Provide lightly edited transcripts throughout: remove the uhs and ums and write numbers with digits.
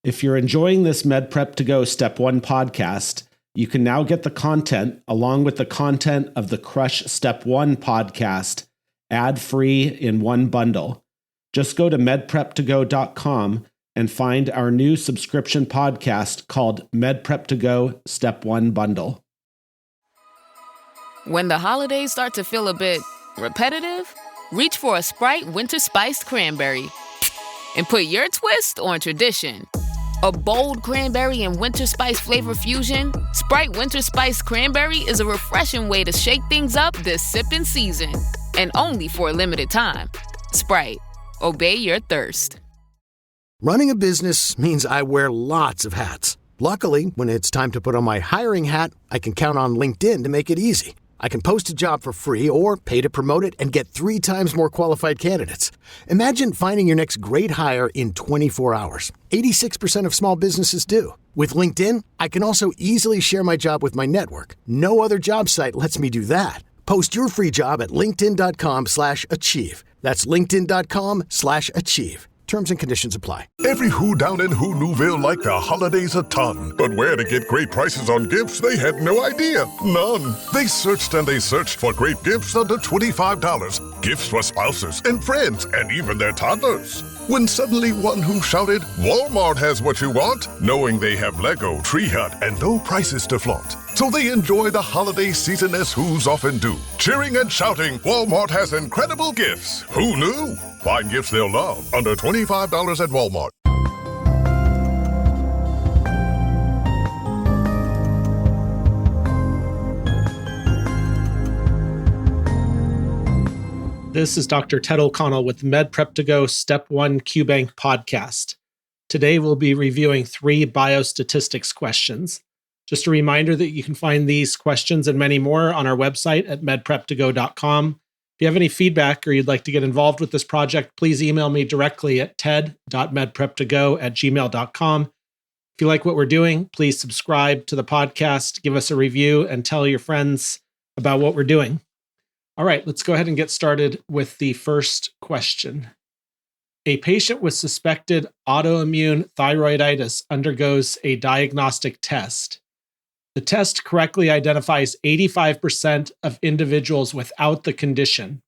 If you're enjoying this MedPrep to Go Step 1 podcast, you can now get the content along with the content of the Crush Step 1 podcast ad-free in one bundle. Just go to medprep2go.com and find our new subscription podcast called MedPrep to Go Step 1 Bundle. When the holidays start to feel a bit repetitive, reach for a Sprite Winter Spiced Cranberry and put your twist on tradition. A bold cranberry and winter spice flavor fusion, Sprite Winter Spiced Cranberry is a refreshing way to shake things up this sipping season. And only for a limited time. Sprite. Obey your thirst. Running a business means I wear lots of hats. Luckily, when it's time to put on my hiring hat, I can count on LinkedIn to make it easy. I can post a job for free or pay to promote it and get 3 times more qualified candidates. Imagine finding your next great hire in 24 hours. 86% of small businesses do. With LinkedIn, I can also easily share my job with my network. No other job site lets me do that. Post your free job at linkedin.com/achieve. That's linkedin.com/achieve. Terms and conditions apply. Every who down in Who Newville liked the holidays a ton. But where to get great prices on gifts, they had no idea. None. They searched and they searched for great gifts under $25. Gifts for spouses and friends and even their toddlers. When suddenly one who shouted, Walmart has what you want, knowing they have Lego, Tree Hut, and low prices to flaunt. So they enjoy the holiday season as Who's often do. Cheering and shouting, Walmart has incredible gifts. Who knew? Find gifts they'll love under $25 at Walmart. This is Dr. Ted O'Connell with MedPrep to Go Step 1 QBank podcast. Today we'll be reviewing 3 biostatistics questions. Just a reminder that you can find these questions and many more on our website at medprep2go.com. If you have any feedback or you'd like to get involved with this project, please email me directly at ted.medprep2go@gmail.com. If you like what we're doing, please subscribe to the podcast, give us a review, and tell your friends about what we're doing. All right, let's go ahead and get started with the first question. A patient with suspected autoimmune thyroiditis undergoes a diagnostic test. The test correctly identifies 85% of individuals without the condition.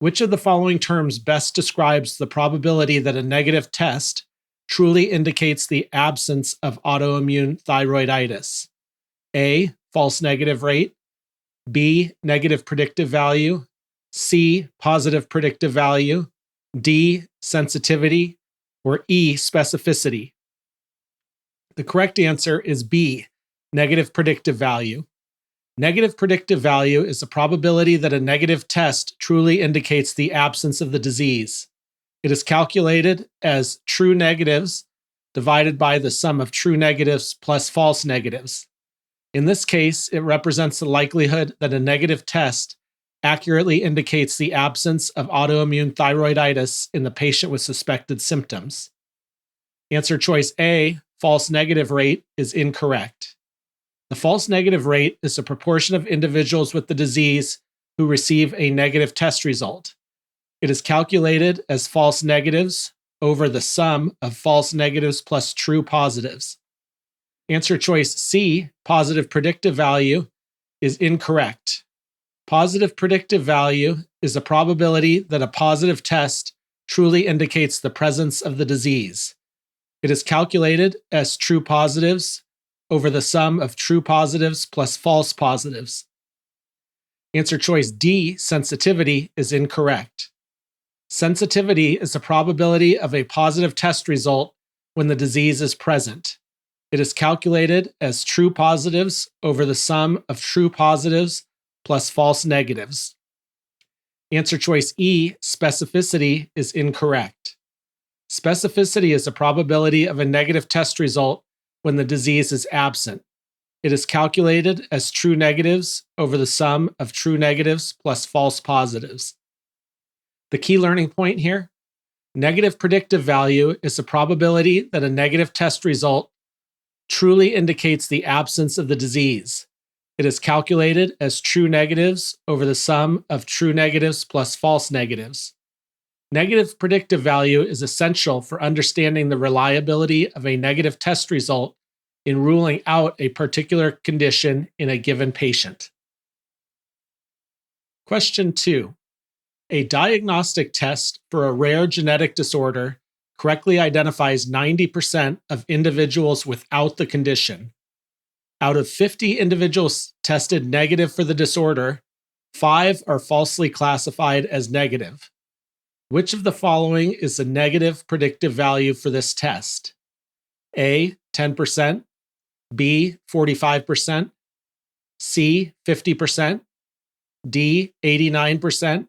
Which of the following terms best describes the probability that a negative test truly indicates the absence of autoimmune thyroiditis? A, false negative rate. B, negative predictive value. C, positive predictive value. D, sensitivity. Or E, specificity. The correct answer is B, negative predictive value. Negative predictive value is the probability that a negative test truly indicates the absence of the disease. It is calculated as true negatives divided by the sum of true negatives plus false negatives. In this case, it represents the likelihood that a negative test accurately indicates the absence of autoimmune thyroiditis in the patient with suspected symptoms. Answer choice A, false negative rate, is incorrect. The false negative rate is the proportion of individuals with the disease who receive a negative test result. It is calculated as false negatives over the sum of false negatives plus true positives. Answer choice C, positive predictive value, is incorrect. Positive predictive value is the probability that a positive test truly indicates the presence of the disease. It is calculated as true positives over the sum of true positives plus false positives. Answer choice D, sensitivity, is incorrect. Sensitivity is the probability of a positive test result when the disease is present. It is calculated as true positives over the sum of true positives plus false negatives. Answer choice E, specificity, is incorrect. Specificity is the probability of a negative test result when the disease is absent. It is calculated as true negatives over the sum of true negatives plus false positives. The key learning point here: negative predictive value is the probability that a negative test result truly indicates the absence of the disease. It is calculated as true negatives over the sum of true negatives plus false negatives. Negative predictive value is essential for understanding the reliability of a negative test result in ruling out a particular condition in a given patient. Question 2. A diagnostic test for a rare genetic disorder correctly identifies 90% of individuals without the condition. Out of 50 individuals tested negative for the disorder, 5 are falsely classified as negative. Which of the following is the negative predictive value for this test? A, 10%, B, 45%, C, 50%, D, 89%,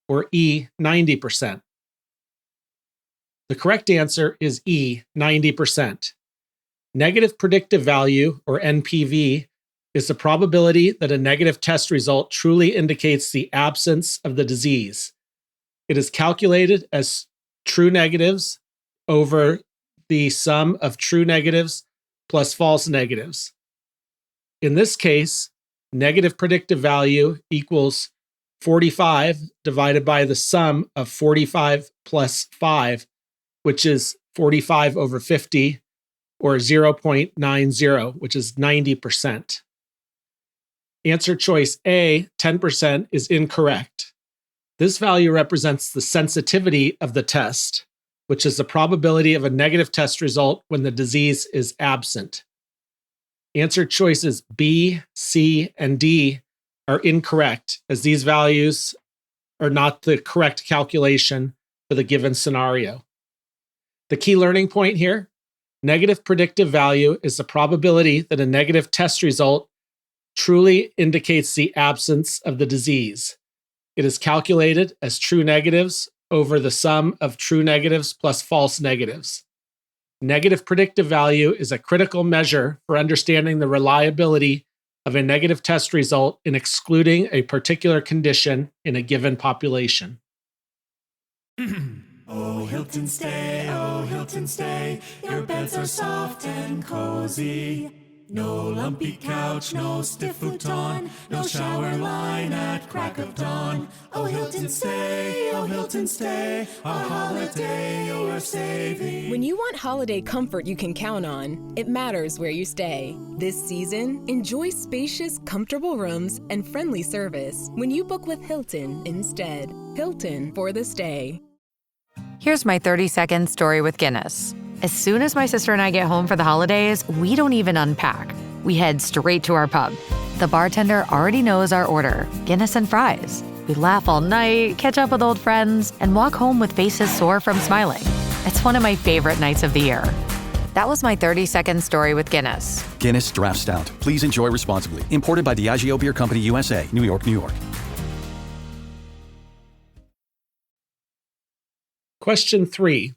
or E, 90%? The correct answer is E, 90%. Negative predictive value, or NPV, is the probability that a negative test result truly indicates the absence of the disease. It is calculated as true negatives over the sum of true negatives plus false negatives. In this case, negative predictive value equals 45 divided by the sum of 45 plus 5, which is 45 over 50, or 0.90, which is 90%. Answer choice A, 10%, is incorrect. This value represents the sensitivity of the test, which is the probability of a negative test result when the disease is absent. Answer choices B, C, and D are incorrect, as these values are not the correct calculation for the given scenario. The key learning point here: negative predictive value is the probability that a negative test result truly indicates the absence of the disease. It is calculated as true negatives over the sum of true negatives plus false negatives. Negative predictive value is a critical measure for understanding the reliability of a negative test result in excluding a particular condition in a given population. Oh, Hilton stay, your beds are soft and cozy. No lumpy couch, no stiff futon, no shower line at crack of dawn. Oh, Hilton stay, our holiday you're saving. When you want holiday comfort you can count on, it matters where you stay. This season, enjoy spacious, comfortable rooms and friendly service when you book with Hilton instead. Hilton for the stay. Here's my 30-second story with Guinness. As soon as my sister and I get home for the holidays, we don't even unpack. We head straight to our pub. The bartender already knows our order, Guinness and fries. We laugh all night, catch up with old friends, and walk home with faces sore from smiling. It's one of my favorite nights of the year. That was my 30-second story with Guinness. Guinness Draft Stout. Please enjoy responsibly. Imported by Diageo Beer Company, USA, New York, New York. Question 3.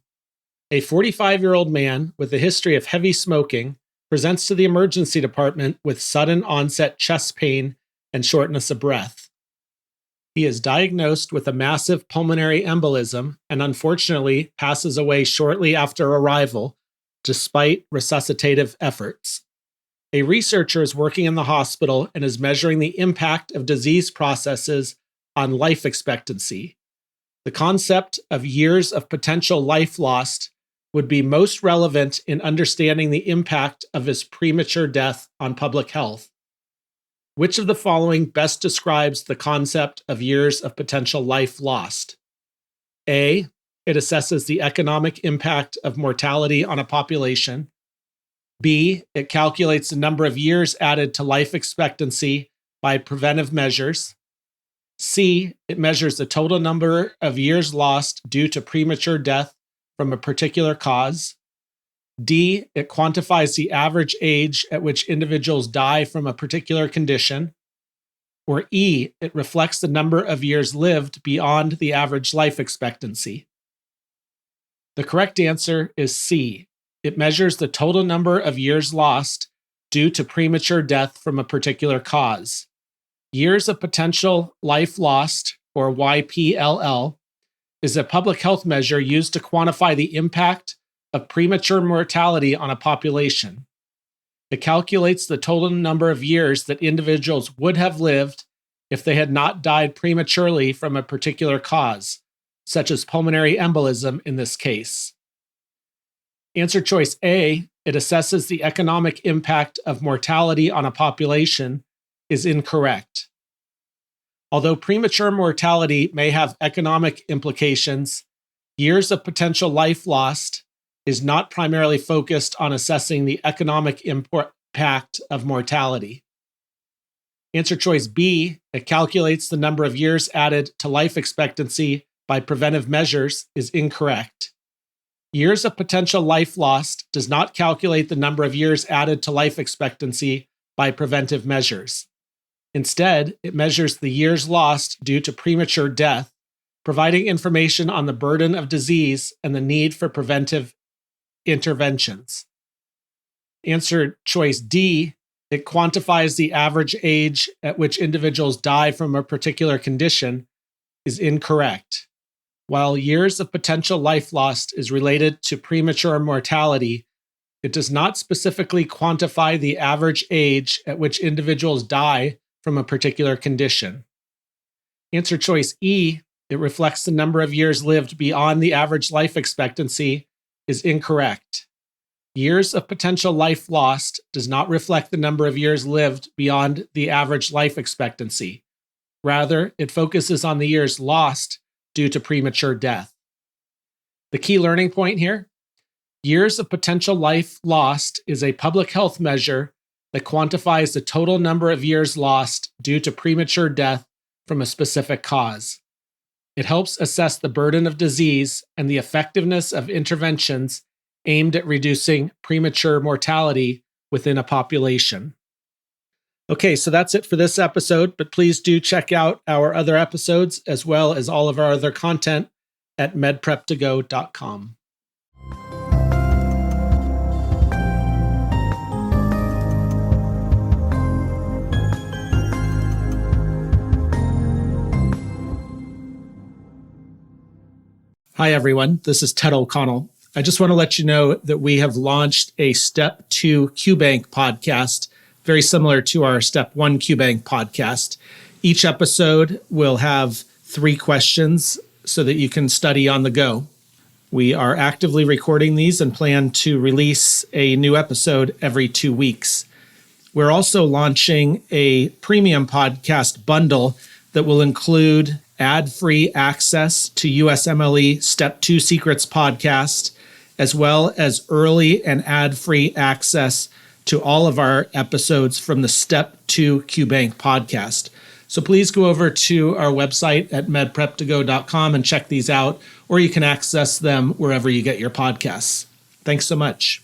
A 45-year-old man with a history of heavy smoking presents to the emergency department with sudden onset chest pain and shortness of breath. He is diagnosed with a massive pulmonary embolism and unfortunately passes away shortly after arrival, despite resuscitative efforts. A researcher is working in the hospital and is measuring the impact of disease processes on life expectancy. The concept of years of potential life lost would be most relevant in understanding the impact of his premature death on public health. Which of the following best describes the concept of years of potential life lost? A, it assesses the economic impact of mortality on a population. B, it calculates the number of years added to life expectancy by preventive measures. C, it measures the total number of years lost due to premature death from a particular cause. D, it quantifies the average age at which individuals die from a particular condition. Or E, it reflects the number of years lived beyond the average life expectancy. The correct answer is C. It measures the total number of years lost due to premature death from a particular cause. Years of potential life lost, or YPLL, is a public health measure used to quantify the impact of premature mortality on a population. It calculates the total number of years that individuals would have lived if they had not died prematurely from a particular cause, such as pulmonary embolism in this case. Answer choice A, it assesses the economic impact of mortality on a population, is incorrect. Although premature mortality may have economic implications, years of potential life lost is not primarily focused on assessing the economic impact of mortality. Answer choice B, it calculates the number of years added to life expectancy by preventive measures, is incorrect. Years of potential life lost does not calculate the number of years added to life expectancy by preventive measures. Instead, it measures the years lost due to premature death, providing information on the burden of disease and the need for preventive interventions. Answer choice D, it quantifies the average age at which individuals die from a particular condition, is incorrect. While years of potential life lost is related to premature mortality, it does not specifically quantify the average age at which individuals die from a particular condition. Answer choice E, it reflects the number of years lived beyond the average life expectancy, is incorrect. Years of potential life lost does not reflect the number of years lived beyond the average life expectancy. Rather, it focuses on the years lost due to premature death. The key learning point here, years of potential life lost is a public health measure that quantifies the total number of years lost due to premature death from a specific cause. It helps assess the burden of disease and the effectiveness of interventions aimed at reducing premature mortality within a population. Okay, so that's it for this episode, but please do check out our other episodes as well as all of our other content at medprep2go.com. Hi, everyone. This is Ted O'Connell. I just want to let you know that we have launched a Step 2 QBank podcast, very similar to our Step 1 QBank podcast. Each episode will have 3 questions so that you can study on the go. We are actively recording these and plan to release a new episode every 2 weeks. We're also launching a premium podcast bundle that will include ad-free access to USMLE Step 2 Secrets podcast, as well as early and ad-free access to all of our episodes from the Step 2 QBank podcast. So please go over to our website at medprep2go.com and check these out, or you can access them wherever you get your podcasts. Thanks so much.